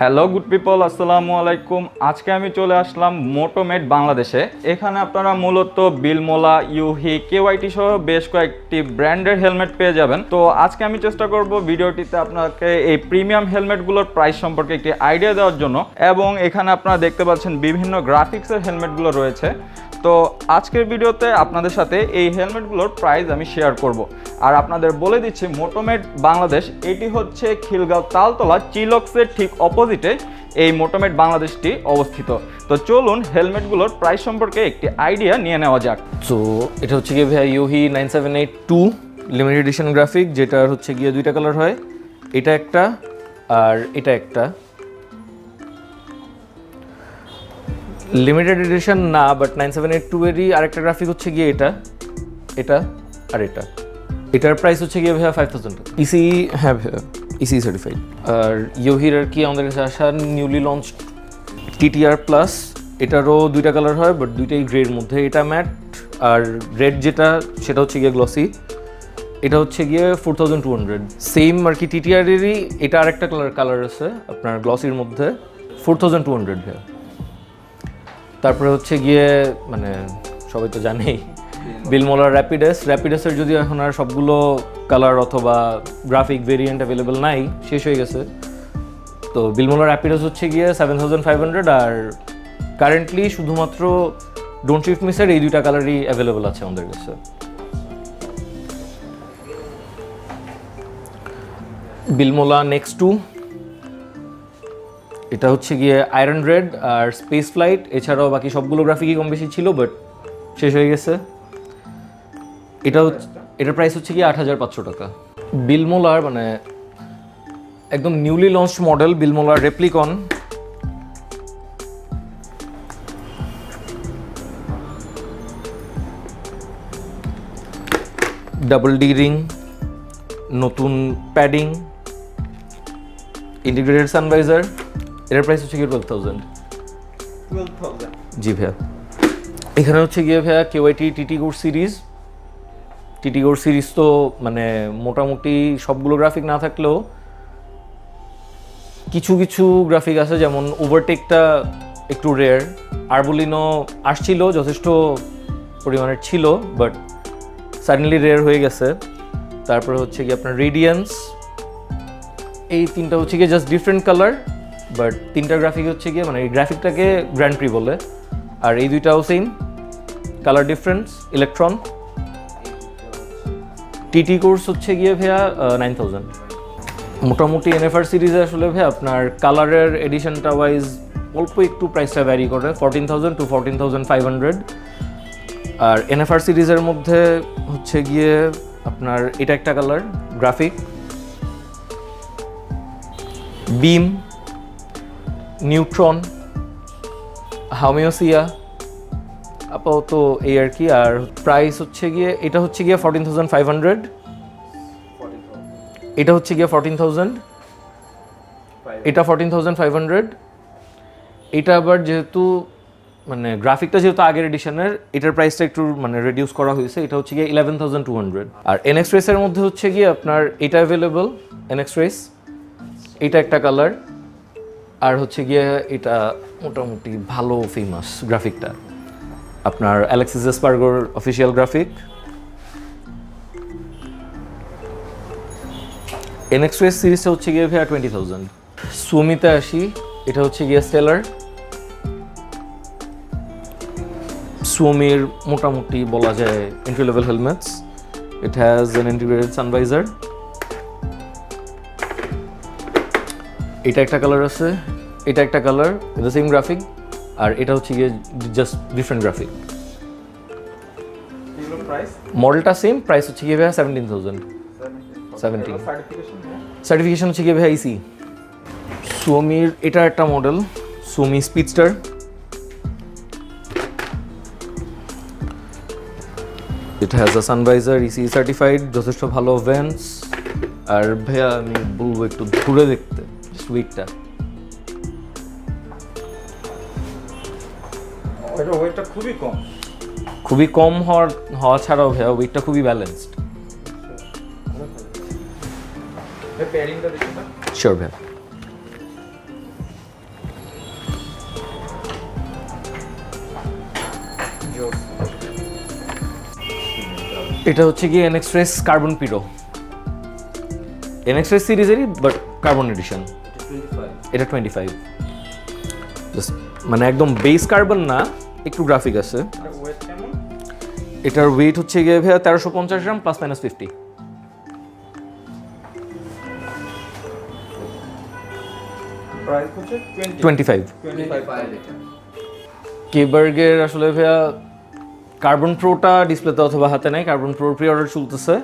Hello good people, আসসালামু আলাইকুম। আজকে আমি চলে আসলাম মোটোমেড বাংলাদেশে। এখানে আপনারা মূলত বিলমোলা, ইউহি, কেওয়াইটি সহ বেশ কয়েকটি ব্র্যান্ডের হেলমেট পেয়ে যাবেন। তো আজকে আমি চেষ্টা করব ভিডিওটিতে আপনাকে এই প্রিমিয়াম হেলমেটগুলোর প্রাইস সম্পর্কে একটি আইডিয়া দেওয়ার জন্য, এবং এখানে আপনারা দেখতে পাচ্ছেন বিভিন্ন গ্রাফিক্সের হেলমেটগুলো রয়েছে। তো আজকের ভিডিওতে আপনাদের সাথে এই হেলমেটগুলোর প্রাইস আমি শেয়ার করব। আর আপনাদের বলে দিচ্ছি, মোটোমেড বাংলাদেশ এটি হচ্ছে খিলগাঁও তালতলা চিলক্সের ঠিক অপোজিটে এই মোটোমেড বাংলাদেশটি অবস্থিত। তো চলুন হেলমেটগুলোর প্রাইস সম্পর্কে একটি আইডিয়া নিয়ে নেওয়া যাক। সো এটা হচ্ছে গিয়ে ভাই ইউহি 9782 লিমিটেড এডিশন গ্রাফিক, যেটা হচ্ছে গিয়ে দুইটা কালার হয়, এটা একটা আর এটা একটা। লিমিটেড এডিশন না, বাট 9782 এরই আরেকটা গ্রাফিক হচ্ছে গিয়ে এটা আর এটা। এটার প্রাইস হচ্ছে গিয়ে ভাইয়া 5000 টাকা। ইসি, হ্যাঁ ভাইয়া ইসি সার্টিফাইড। আর ইউহির আর কি আমাদের কাছে আসা নিউলি লঞ্চ টিটিআর প্লাস, এটারও দুইটা কালার হয়, বাট দুইটাই গ্রের মধ্যে। এটা ম্যাট আর রেড যেটা, সেটা হচ্ছে গিয়ে গ্লসি। এটা হচ্ছে গিয়ে 4200। সেম আর কি টিটিআরেরই এটা আরেকটা কালার আছে আপনার গ্লসির মধ্যে, 4200 ভাইয়া। তারপরে হচ্ছে গিয়ে মানে সবাই তো জানেই বিলমোলার র্যাপিডাসের যদিও এখন আর সবগুলো কালার অথবা গ্রাফিক ভেরিয়েন্ট অ্যাভেলেবেল নাই, শেষ হয়ে গেছে। তো বিলমোলার র্যাপিডাস হচ্ছে গিয়ে 7500, আর কারেন্টলি শুধুমাত্র ডোন্ট শিফট মিসের এই দুইটা কালারই অ্যাভেলেবেল আছে আমাদের কাছে। বিলমোলা নেক্সট টু, এটা হচ্ছে গিয়ে আয়রন রেড আর স্পেস ফ্লাইট। এছাড়াও বাকি সবগুলো গ্রাফিকই কম বেশি ছিল, বাট শেষ হয়ে গেছে। এটার প্রাইস হচ্ছে গিয়ে 8500 টাকা। বিলমোলার মানে একদম নিউলি লঞ্চ মডেল বিলমোলার রেপ্লিকন, ডাবল ডি রিং, নতুন প্যাডিং, ইন্টিগ্রেটেড সানভাইজার। এটার প্রাইস হচ্ছে গিয়ে 12,000। জি ভাইয়া। এখানে হচ্ছে গিয়ে ভাইয়া কেওয়াইটি টিটি গোর সিরিজ তো মানে মোটামুটি সবগুলো গ্রাফিক না থাকলেও কিছু কিছু গ্রাফিক আছে, যেমন ওভারটেকটা একটু রেয়ার। আরবুলিনো আসছিল, যথেষ্ট পরিমাণের ছিল, বাট সাডেনলি রেয়ার হয়ে গেছে। তারপরে হচ্ছে গিয়ে আপনার রেডিয়েন্স। এই তিনটা হচ্ছে গিয়ে জাস্ট ডিফারেন্ট কালার, বাট তিনটা গ্রাফিক হচ্ছে গিয়ে মানে এই গ্রাফিকটাকে গ্র্যান্ড প্রি বলে। আর এই দুইটাও same colour difference. Electron TT course হচ্ছে গিয়ে ভাইয়া 9000। মোটামুটি এনএফআর সিরিজে আসলে ভাইয়া আপনার কালারের এডিশনটা ওয়াইজ অল্প একটু প্রাইসটা ভ্যারি করে, 14000 to 14500। আর এনএফআর সিরিজের মধ্যে হচ্ছে গিয়ে আপনার এটা একটা কালার গ্রাফিক, বিম, নিউট্রন, হামিওসিয়া, আপাতত এই আর কি। আর প্রাইস হচ্ছে গিয়ে এটা হচ্ছে গিয়ে 14500, এটা হচ্ছে গিয়ে 14000, এটা 14500। এটা আবার যেহেতু মানে গ্রাফিকটা যেহেতু আগের এডিশনের, এটার প্রাইসটা একটু মানে রিডিউস করা হয়েছে, এটা হচ্ছে গিয়ে 11200। আর এনএক্স রেসের মধ্যে হচ্ছে গিয়ে আপনার এটা অ্যাভেলেবল, এনএক্স রেস, এটা একটা কালার। আর হচ্ছে গিয়ে এটা মোটামুটি ভালো ফেমাস গ্রাফিকটা আপনার অ্যালেক্সিস এসপার্গোর অফিসিয়াল গ্রাফিক। এনএক্স রেস সিরিজটা হচ্ছে গিয়ে ভাইয়া 20000। সুমিতে আসি, এটা হচ্ছে গিয়ে স্টেলার। সুমির মোটামুটি বলা যায় entry level helmets. It has an integrated sun visor. এটা একটা কালার আছে, এটা একটা কালার, দ্য সেম গ্রাফিক। আর এটা হচ্ছে গিয়ে জাস্ট ডিফারেন্ট গ্রাফিক। মডেলটা সেম, প্রাইস হচ্ছে গিয়ে ভাইয়া 17000। সার্টিফিকেশন হচ্ছে গিয়ে ভাইয়া ইসি। সুমির এটা একটা model, Sumi speedster. It has a sun visor, EC certified, যথেষ্ট ভালো ভেন্টস। আর ভাইয়া আমি বলবো একটু ঘুরে দেখতে, জাস্ট উইকটা। ওয়েটটা খুবই কম হওয়া ছাড়াও ভাইয়া ওয়েটটা খুবই ব্যালেন্সড। শিওর ভাইয়া। এটা হচ্ছে গিয়ে NX-Race কার্বন পিরো, NX-Race সিরিজেরই বাট কার্বন এডিশন। এটা 25, জাস্ট মানে একদম বেস কার্বন না, একটু গ্রাফিক আছে। এটার ওয়েট হচ্ছে গিয়ে ভাইয়া 1350 গ্রাম ± 50। প্রাইস হচ্ছে 25 কেবার্গের আসলে ভাইয়া কার্বন প্রোটা ডিসপ্লেতে অথবা হাতে নাই, কার্বন প্রোর প্রি অর্ডার চলতেছে।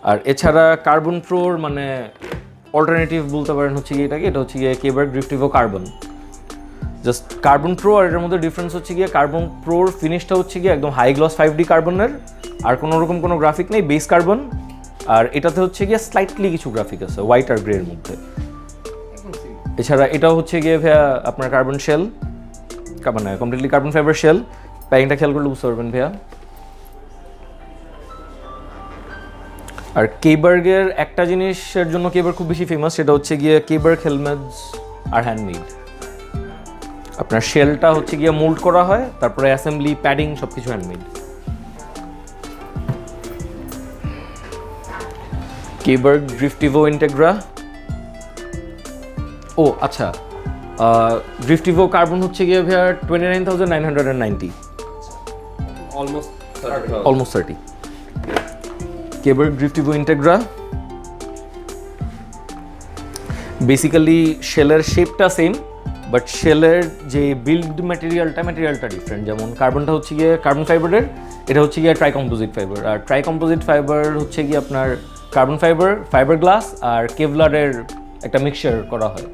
আর এছাড়া কার্বন প্রোর মানে অল্টারনেটিভ বলতে পারেন হচ্ছে গিয়ে এটাকে, এটা হচ্ছে গিয়ে কেবার্গ ড্রিফটিভো কার্বন। জাস্ট কার্বন প্রো আর এটার মধ্যে ডিফারেন্স হচ্ছে গিয়ে কার্বন প্রোর ফিনিশটা হচ্ছে গিয়ে একদম হাই গ্লস 5D কার্বনের, আর কোনো রকম কোনো গ্রাফিক নেই, বেস কার্বন। আর এটাতে হচ্ছে গিয়ে স্লাইটলি কিছু গ্রাফিক আছে হোয়াইট আর গ্রে এর মধ্যে। এছাড়া এটাও হচ্ছে গিয়ে ভাইয়া আপনার কার্বন শেল, মানে কমপ্লিটলি কার্বন ফাইবার শেল। প্যাকিংটা খেয়াল করলে বুঝতে পারবেন ভাইয়া। আর কেবার্গের একটা জিনিসের জন্য কেবার্গ খুব বেশি ফেমাস, সেটা হচ্ছে গিয়ে কেবার্গ হেলমেটস আর হ্যান্ডমেড। আপনার শেলটা হচ্ছে গিয়ে মোল্ড করা হয়, তারপরে অ্যাসেম্বলি প্যাডিং সবকিছু হ্যান্ডমেড। কেবার্গ ড্রিফটিভো ইন্টেগ্রা। ও আচ্ছা, ড্রিফটিভো কার্বন হচ্ছে গিয়ে ভাইয়া 29,990, অলমোস্ট 30। কেবার্গ ড্রিফটিভো ইন্টেগ্রা বেসিক্যালি শেলের শেপটা সেম, বাট শেলের যে বিল্ড ম্যাটেরিয়ালটা ডিফারেন্ট। যেমন কার্বনটা হচ্ছে গিয়ে কার্বন ফাইবারের, এটা হচ্ছে গিয়ে ট্রাই কম্পোজিট ফাইবার। আর ট্রাই কম্পোজিট ফাইবার হচ্ছে গিয়ে আপনার কার্বন ফাইবার, ফাইবার গ্লাস আর কেভলারের একটা মিক্সচার করা হয়।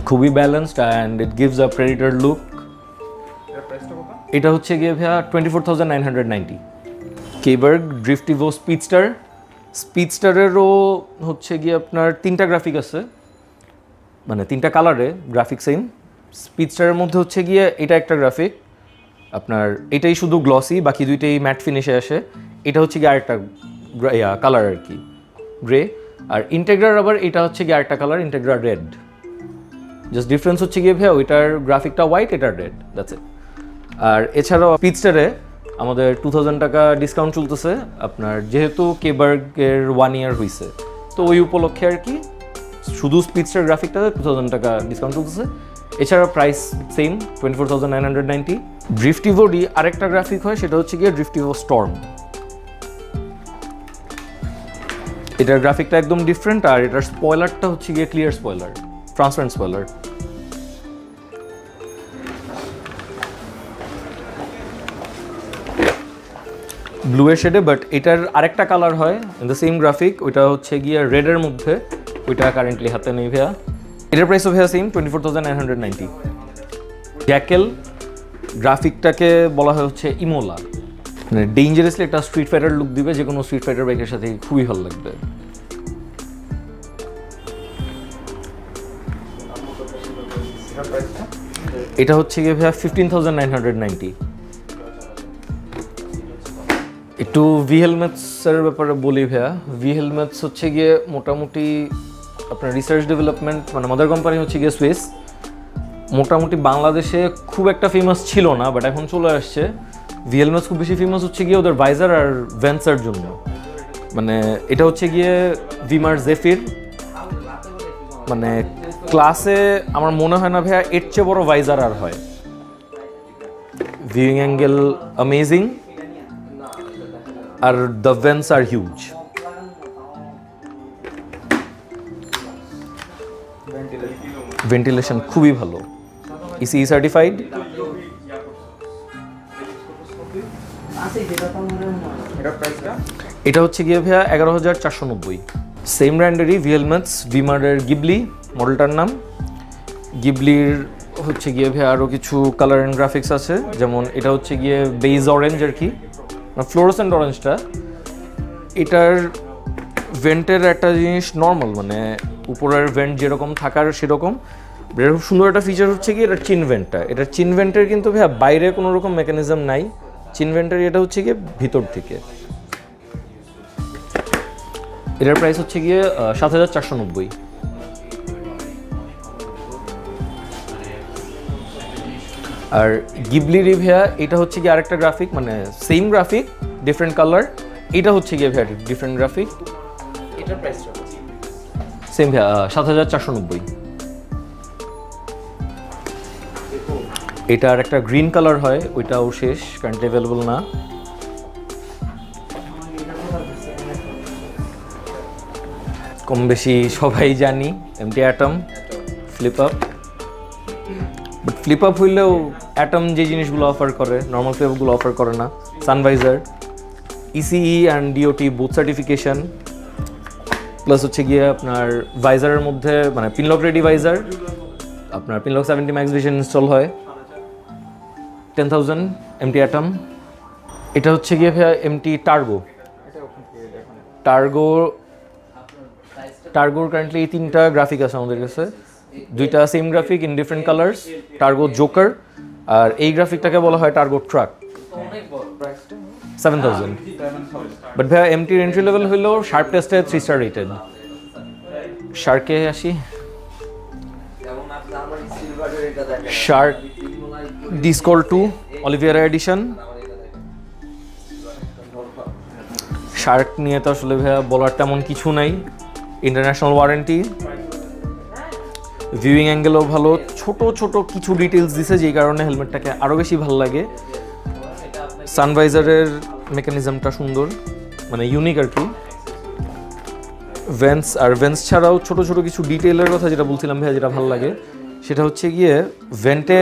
খুবই balanced and it gives a Predator look. এটা হচ্ছে গিয়ে ভাইয়া 24,990। কেবার্গ ড্রিফটিভো স্পিডস্টার। স্পিডস্টারেরও হচ্ছে গিয়ে আপনার 3টা গ্রাফিক আছে, মানে 3টা কালারে গ্রাফিক সেম। স্পিডস্টারের মধ্যে হচ্ছে গিয়ে এটা একটা গ্রাফিক, আপনার এটাই শুধু গ্লসি, বাকি দুইটাই ম্যাট ফিনিশে আসে। এটা হচ্ছে গিয়ে আরেকটা কালার আর কি, গ্রে। আর ইন্টেগ্রার আবার এটা হচ্ছে গিয়ে আরেকটা কালার, ইন্টেগ্রা রেড। জাস্ট ডিফারেন্স হচ্ছে গিয়ে ভাইয়া ওইটার গ্রাফিকটা হোয়াইট, এটা রেড, দ্যাটস ইট। আর এছাড়াও স্পিডস্টারে আমাদের 2000 টাকা ডিসকাউন্ট চলতেছে আপনার, যেহেতু কেবার্গের 1 ইয়ার হয়েছে, তো ওই উপলক্ষে আর কি শুধু স্পিডস্টার গ্রাফিকটাতে 2000 টাকা ডিসকাউন্ট চলতেছে। এছাড়া প্রাইস সেম 24,990। ড্রিফটিভোরই আরেকটা গ্রাফিক হয়, সেটা হচ্ছে গিয়ে ড্রিফটিভো স্টর্ম। এটার গ্রাফিকটা একদম ডিফারেন্ট, আর এটার স্পয়লারটা হচ্ছে গিয়ে clear spoiler, transparent spoiler. Blue এর শেডে, বাট এটার আরেকটা কালার হয় ইন দ্য সেম গ্রাফিক, ওইটা হচ্ছে গিয়ে রেডের মধ্যে, ওইটা কারেন্টলি হাতে নেই ভাইয়া। এটার প্রাইসও ভাইয়া সেম 24,990। জ্যাকেল গ্রাফিকটাকে বলা হয় হচ্ছে ইমোলা, মানে ডেঞ্জারাসলি একটা স্ট্রিট ফাইটার লুক দিবে, যে কোনো স্ট্রিট ফাইটার বাইকের সাথে খুবই ভালো লাগবে। এটা হচ্ছে গিয়ে ভাইয়া 15,990। একটু ভি হেলমেটসের ব্যাপারে বলি ভাইয়া। ভি হেলমেটস হচ্ছে গিয়ে মোটামুটি আপনার রিসার্চ ডেভেলপমেন্ট, মানে আমাদের কোম্পানি হচ্ছে গিয়ে সুইস, মোটামুটি বাংলাদেশে খুব একটা ফেমাস ছিল না, বাট এখন চলে আসছে। ভি হেলমেটস খুব বেশি ফেমাস হচ্ছে গিয়ে ওদের ভাইজার আর ভেন্সার জন্য। মানে এটা হচ্ছে গিয়ে ভিমার জেফির, মানে ক্লাসে আমার মনে হয় না ভাইয়া এর চেয়ে বড় ভাইজার আর হয়। ভিউইং অ্যাঙ্গেল অ্যামেজিং, আর the vents are huge. Ventilation খুবই ভালো, ইসিই সার্টিফাইড। এটা হচ্ছে গিয়ে ভাইয়া 11,490। সেম ব্র্যান্ডেরই ভি হেলমেটস, ভিমারের গিবলি মডেলটার নাম। গিবলির হচ্ছে গিয়ে ভাইয়া আরও কিছু কালার অ্যান্ড গ্রাফিক্স আছে, যেমন এটা হচ্ছে গিয়ে বেজ অরেঞ্জ আর কি, ফ্লোরোসেন্ট অরেঞ্জটা। এটার ভেন্টের একটা জিনিস নর্মাল, মানে উপরের ভেন্ট যেরকম থাকার সেরকম। এর খুব সুন্দর একটা ফিচার হচ্ছে কি এটার চিন ভেন্টটা। এটার চিন ভেন্টের কিন্তু ভাইয়া বাইরে কোনো রকম মেকানিজম নাই, চিন ভেন্টের এটা হচ্ছে গিয়ে ভিতর থেকে। এটার প্রাইস হচ্ছে গিয়ে 7,490। আর গিবলি রিভিয়া এটা হচ্ছে কি আরেকটা গ্রাফিক, মানে সেম গ্রাফিক ডিফারেন্ট কালার। এটা হচ্ছে গিয়ে ভাইয়া ডিফারেন্ট গ্রাফিক। এটার প্রাইসটা সেম ভাইয়া 7490। এটা আর একটা গ্রিন কালার হয়, ওইটাও শেষ, কারেন্টলি অ্যাভেলেবল না। কম বেশি সবাই জানি MT atom flip up, but flip up হইলেও অ্যাটম যে জিনিসগুলো অফার করে নর্মাল ফ্লিপ আপগুলো অফার করে না। Sun visor ECE and DOT both certification, plus হচ্ছে গিয়ে আপনার ভাইজারের মধ্যে মানে পিনলক রেডি ভাইজার, আপনার পিনলক 70 ম্যাক্স ভিশন ইনস্টল হয়। 10,000 এমটি অ্যাটম। এটা হচ্ছে গিয়ে ভাইয়া এমটি টার্গো। টার্গোর কারেন্টলি এই 3টা গ্রাফিক আছে আমাদের কাছে, 2টা same graphic in different colours. Targo joker, আর এই গ্রাফিকটাকে বলা হয় টার্গো ট্রাক। 7,000। বাট ভাইয়া এমটির এন্ট্রি লেভেল হইলেও শার্প টেস্টে 3 স্টার রেটেড। শার্কে আসি। শার্ক ডিসকল 2 অলিভিয়ারা এডিশন। শার্ক নিয়ে তো আসলে ভাইয়া বলার তেমন কিছু নাই, ইন্টারন্যাশনাল ওয়ারেন্টি, ভিউইং অ্যাঙ্গেলও ভালো, ছোট ছোট কিছু ডিটেলস দিছে যেই কারণে হেলমেটটাকে আরও বেশি ভালো লাগে। সানভাইজারের মেকানিজমটা সুন্দর, মানে ইউনিক আর কি। ভেন্স, আর ভেন্স ছাড়াও ছোট ছোট কিছু ডিটেইলের কথা যেটা বলছিলাম ভাইয়া, যেটা ভালো লাগে সেটা হচ্ছে গিয়ে ভেন্টে,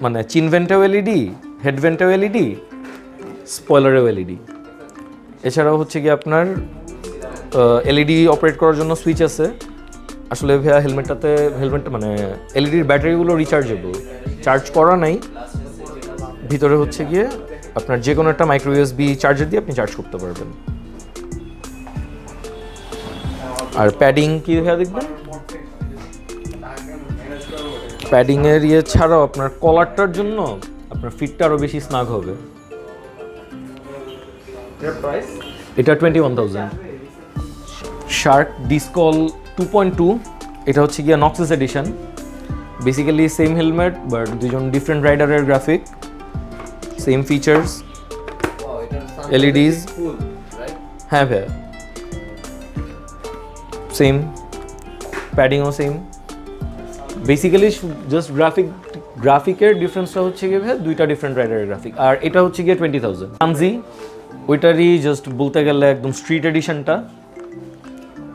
মানে চিন ভেন্টেও এলইডি, হেড ভেন্টেও এলইডি, স্পয়লারেও এলইডি। এছাড়াও হচ্ছে গিয়ে আপনার এলইডি অপারেট করার জন্য সুইচ আছে। আসলে ভাইয়া হেলমেটটা মানে এলইডির ব্যাটারিগুলো রিচার্জেবল, চার্জ করা নাই। ভিতরে হচ্ছে গিয়ে আপনার যে কোনো একটা মাইক্রো ইউএসবি চার্জার দিয়ে আপনি চার্জ করতে পারবেন। আর প্যাডিং কি ভাইয়া দেখবেন, প্যাডিংয়ের ইয়ে ছাড়াও আপনার কলারটার জন্য আপনার ফিটটা আরও বেশি স্নাগ হবে। এটা 21,000। শার্ক ডিসকল 2.2, এটা হচ্ছে গিয়া নক্সাস edition. Basically same helmet but দুজন ডিফারেন্ট রাইডারের গ্রাফিক, সেম ফিচার্স, এলইডিস। হ্যাঁ ভাইয়া সেম, প্যাডিংও সেম। বেসিক্যালি জাস্ট গ্রাফিকের ডিফারেন্সটা হচ্ছে গিয়ে ভাইয়া 2টা ডিফারেন্ট রাইডারের গ্রাফিক। আর এটা হচ্ছে গিয়ে 20,000। আনজি ওইটারই জাস্ট বলতে গেলে একদম স্ট্রিট এডিশনটা।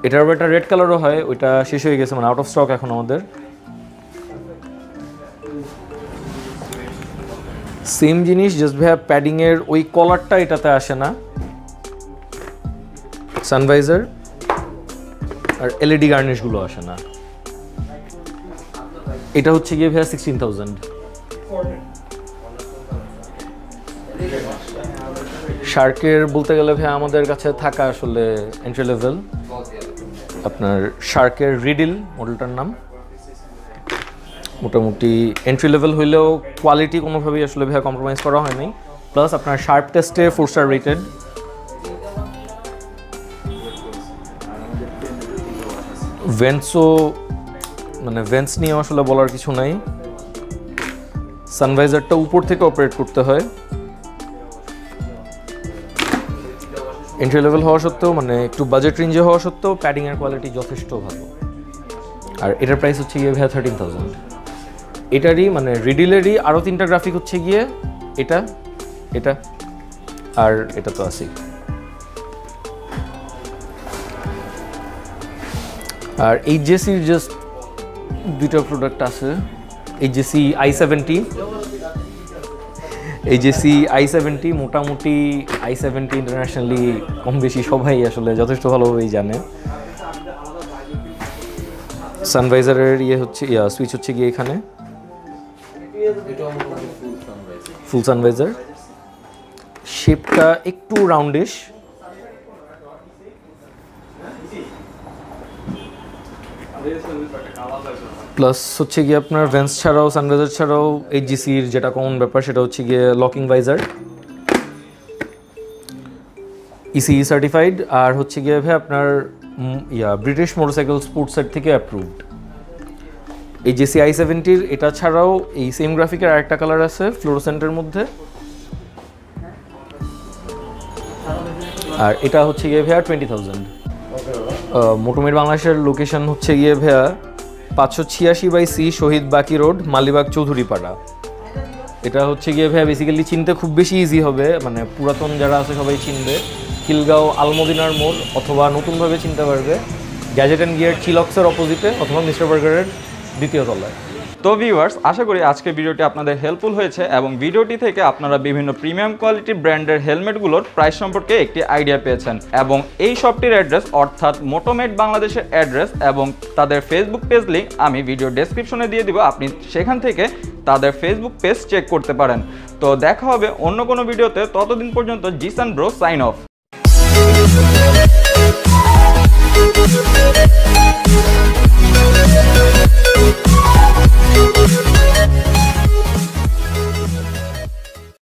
এটার একটা রেড কালারও হয়, ওইটা শেষ হয়ে গেছে, মানে আউট অফ স্টক এখন আমাদের। সেম জিনিস, জাস্ট ভাইয়া প্যাডিংয়ের ওই কলারটা এটাতে আসে না। সানভাইজার আর এলইডি গার্নিশগুলো আসে না। এটা হচ্ছে গিয়ে ভাইয়া 16,000। শার্কের বলতে গেলে ভাইয়া আমাদের কাছে থাকা আসলে এন্ট্রি লেভেল, আপনার শার্কের রিডিল মডেলটার নাম। মোটামুটি এন্ট্রি লেভেল হইলেও কোয়ালিটি কোনোভাবেই আসলে ভাইয়া কম্প্রোমাইজ করা হয়নি। প্লাস আপনার শার্প টেস্টে 4 স্টার রেটেড। ভেন্সও, মানে ভেন্স নিয়ে আসলে বলার কিছু নাই। সানভাইজারটা উপর থেকে অপারেট করতে হয়। এন্ট্রি লেভেল হওয়া সত্ত্বেও, মানে একটু বাজেট রেঞ্জে হওয়া সত্ত্বেও প্যাডিংয়ের কোয়ালিটি যথেষ্ট ভালো। আর এটার প্রাইস হচ্ছে গিয়ে ভাইয়া 13,000। এটারই মানে রিডিলেরই আরও 3টা গ্রাফিক হচ্ছে গিয়ে এটা, এটা আর এটা তো আছেই। আর এইচজেসির জাস্ট 2টা প্রোডাক্ট আছে। এইচজেসি i70, এইচজেসি i70 মোটামুটি i70 ইন্টারন্যাশনালি কম বেশি সবাই আসলে যথেষ্ট ভালোভাবেই জানে। সানভাইজারের ইয়ে হচ্ছে সুইচ হচ্ছে গিয়ে এখানে, ফুল সানভাইজার। শেপটা একটু রাউন্ডিশ, প্লাস হচ্ছে গিয়ে আপনার ভেন্স ছাড়াও, সানভাইজার ছাড়াও এইচজিসির যেটা কমন ব্যাপার সেটা হচ্ছে গিয়ে লকিং ভাইজার, ইসিই সার্টিফাইড। আর হচ্ছে গিয়ে ভাই আপনার ব্রিটিশ মোটরসাইকেল স্পোর্টস সাইট থেকে অ্যাপ্রুভড। এই জেসি i70-র এটা ছাড়াও এই সেম গ্রাফিকের আরেকটা কালার আছে ফ্লোরোসেন্টের মধ্যে, আর এটা হচ্ছে গিয়ে ভাইয়া 20,000। মোটোমেড বাংলাদেশের লোকেশন হচ্ছে গিয়ে ভাইয়া 586/C শহীদ বাকি রোড, মালিবাগ চৌধুরীপাড়া। এটা হচ্ছে গিয়ে ভাইয়া বেসিক্যালি চিনতে খুব বেশি ইজি হবে, মানে পুরাতন যারা আছে সবাই চিনবে। খিলগাঁও আলমদিনার মোড়, অথবা নতুনভাবে চিনতে পারবে গ্যাজেট অ্যান্ড গিয়ার চিলক্সের অপোজিটে, অথবা মিস্টার বার্গারের দ্বিতীয় তলায়। তো ভিউয়ার্স, আশা করি আজকের ভিডিওটি আপনাদের হেল্পফুল হয়েছে এবং ভিডিওটি থেকে আপনারা বিভিন্ন প্রিমিয়াম কোয়ালিটি ব্র্যান্ডের হেলমেটগুলোর প্রাইস সম্পর্কে একটি আইডিয়া পেয়েছেন এবং এই শপটির অ্যাড্রেস অর্থাৎ মোটোমেড বাংলাদেশের অ্যাড্রেস এবং তাদের ফেসবুক পেজ লিঙ্ক আমি ভিডিও ডেসক্রিপশনে দিয়ে দিব, আপনি সেখান থেকে তাদের ফেসবুক পেজ চেক করতে পারেন। তো দেখা হবে অন্য কোনো ভিডিওতে, ততদিন পর্যন্ত জিসান ব্রো সাইন অফ।